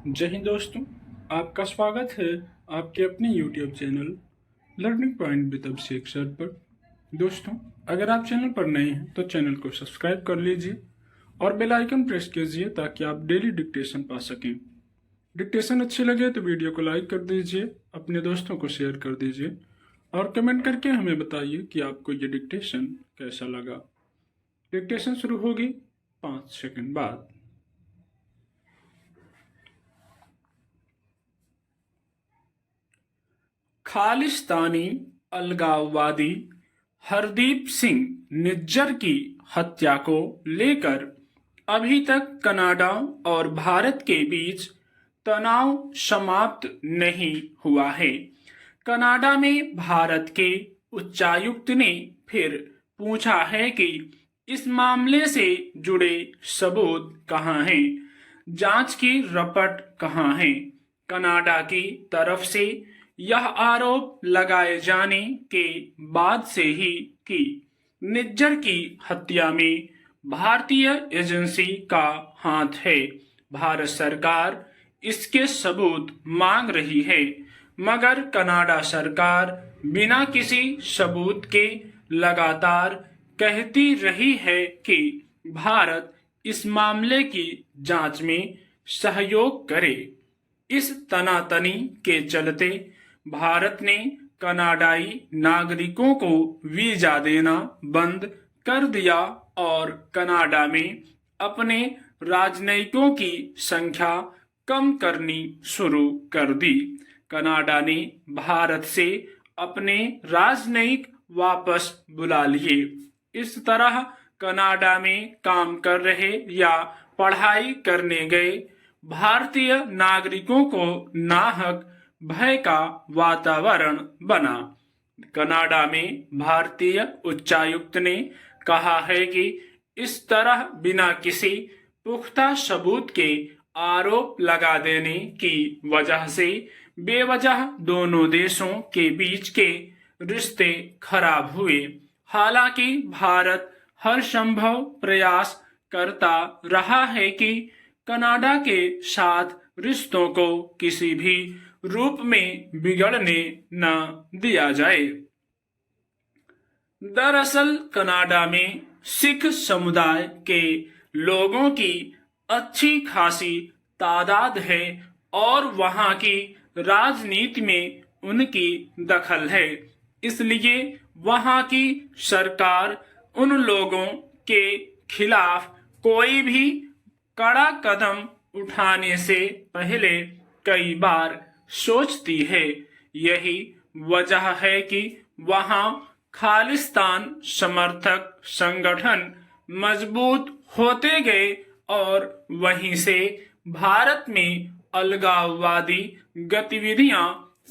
जय हिंद दोस्तों। आपका स्वागत है आपके अपने YouTube channel learning point with Abhishek sir पर। दोस्तों, अगर आप चैनल पर नए हैं तो चैनल को सब्सक्राइब कर लीजिए और बेल आइकन प्रेस कीजिए ताकि आप डेली डिक्टेशन पा सकें। डिक्टेशन अच्छी लगे तो वीडियो को लाइक कर दीजिए, अपने दोस्तों को शेयर कर दीजिए और कमेंट करके हमें बताइए कि आपको ये डिक्टेशन कैसा लगा। डिक्टेशन शुरू होगी 5 सेकंड बाद। खालिस्तानी अलगाववादी हरदीप सिंह निज्जर की हत्या को लेकर अभी तक कनाडा और भारत के बीच तनाव समाप्त नहीं हुआ है। कनाडा में भारत के उच्चायुक्त ने फिर पूछा है कि इस मामले से जुड़े सबूत कहाँ हैं, जांच की रपट कहाँ है। कनाडा की तरफ से यह आरोप लगाए जाने के बाद से ही कि निज्जर की हत्या में भारतीय एजेंसी का हाथ है, भारत सरकार इसके सबूत मांग रही है, मगर कनाडा सरकार बिना किसी सबूत के लगातार कहती रही है कि भारत इस मामले की जांच में सहयोग करे। इस तनातनी के चलते भारत ने कनाडाई नागरिकों को वीजा देना बंद कर दिया और कनाडा में अपने राजनयिकों की संख्या कम करनी शुरू कर दी। कनाडा ने भारत से अपने राजनयिक वापस बुला लिए। इस तरह कनाडा में काम कर रहे या पढ़ाई करने गए भारतीय नागरिकों को नाहक भय का वातावरण बना। कनाडा में भारतीय उच्चायुक्त ने कहा है कि इस तरह बिना किसी पुख्ता सबूत के आरोप लगा देने की वजह से बेवजह दोनों देशों के बीच के रिश्ते खराब हुए। हालांकि भारत हर संभव प्रयास करता रहा है कि कनाडा के साथ रिश्तों को किसी भी रूप में बिगड़ने न दिया जाए। दरअसल कनाडा में सिख समुदाय के लोगों की अच्छी खासी तादाद है और वहां की राजनीति में उनकी दखल है, इसलिए वहां की सरकार उन लोगों के खिलाफ कोई भी कड़ा कदम उठाने से पहले कई बार सोचती है। यही वजह है कि वहां खालिस्तान समर्थक संगठन मजबूत होते गए और वहीं से भारत में अलगाववादी गतिविधियां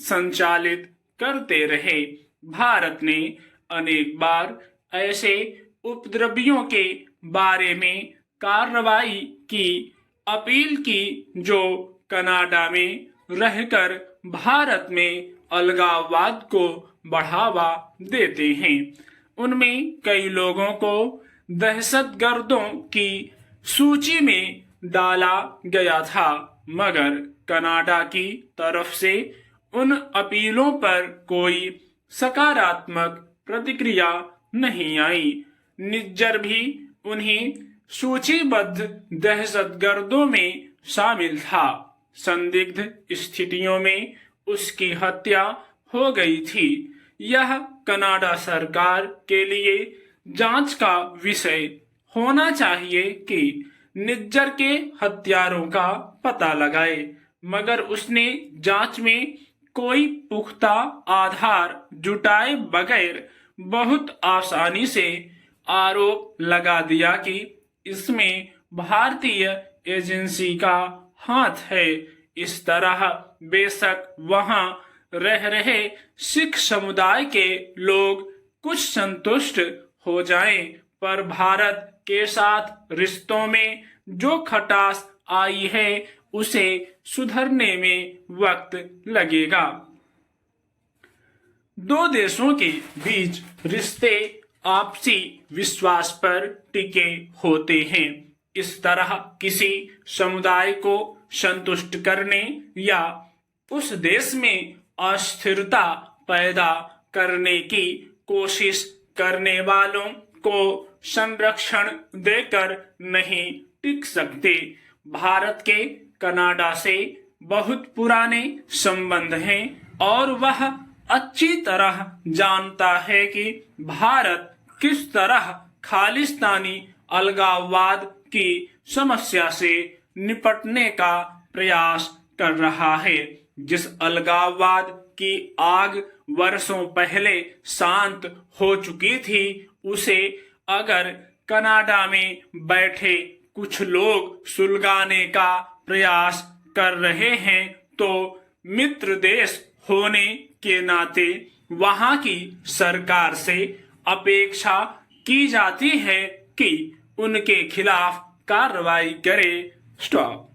संचालित करते रहे। भारत ने अनेक बार ऐसे उपद्रवियों के बारे में कार्रवाई की अपील की जो कनाडा में रहकर भारत में अलगाववाद को बढ़ावा देते हैं। उनमें कई लोगों को दहशतगर्दों की सूची में डाला गया था, मगर कनाडा की तरफ से उन अपीलों पर कोई सकारात्मक प्रतिक्रिया नहीं आई। निज्जर भी उन्हीं सूचीबद्ध दहशतगर्दों में शामिल था। संदिग्ध स्थितियों में उसकी हत्या हो गई थी। यह कनाडा सरकार के लिए जांच का विषय होना चाहिए कि निज्जर के हत्यारों का पता लगाए, मगर उसने जांच में कोई पुख्ता आधार जुटाए बगैर बहुत आसानी से आरोप लगा दिया कि इसमें भारतीय एजेंसी का हाथ है। इस तरह बेशक वहां रह रहे सिख समुदाय के लोग कुछ संतुष्ट हो जाएं, पर भारत के साथ रिश्तों में जो खटास आई है उसे सुधरने में वक्त लगेगा। दो देशों के बीच रिश्ते आपसी विश्वास पर टिके होते हैं। इस तरह किसी समुदाय को संतुष्ट करने या उस देश में अस्थिरता पैदा करने की कोशिश करने वालों को संरक्षण देकर नहीं टिक सकते। भारत के कनाडा से बहुत पुराने संबंध हैं और वह अच्छी तरह जानता है कि भारत किस तरह खालिस्तानी अलगाववाद की समस्या से निपटने का प्रयास कर रहा है। जिस अलगाववाद की आग वर्षों पहले शांत हो चुकी थी, उसे अगर कनाडा में बैठे कुछ लोग सुलगाने का प्रयास कर रहे हैं तो मित्र देश होने के नाते वहां की सरकार से अपेक्षा की जाती है कि उनके खिलाफ कार्रवाई करे। स्टॉप।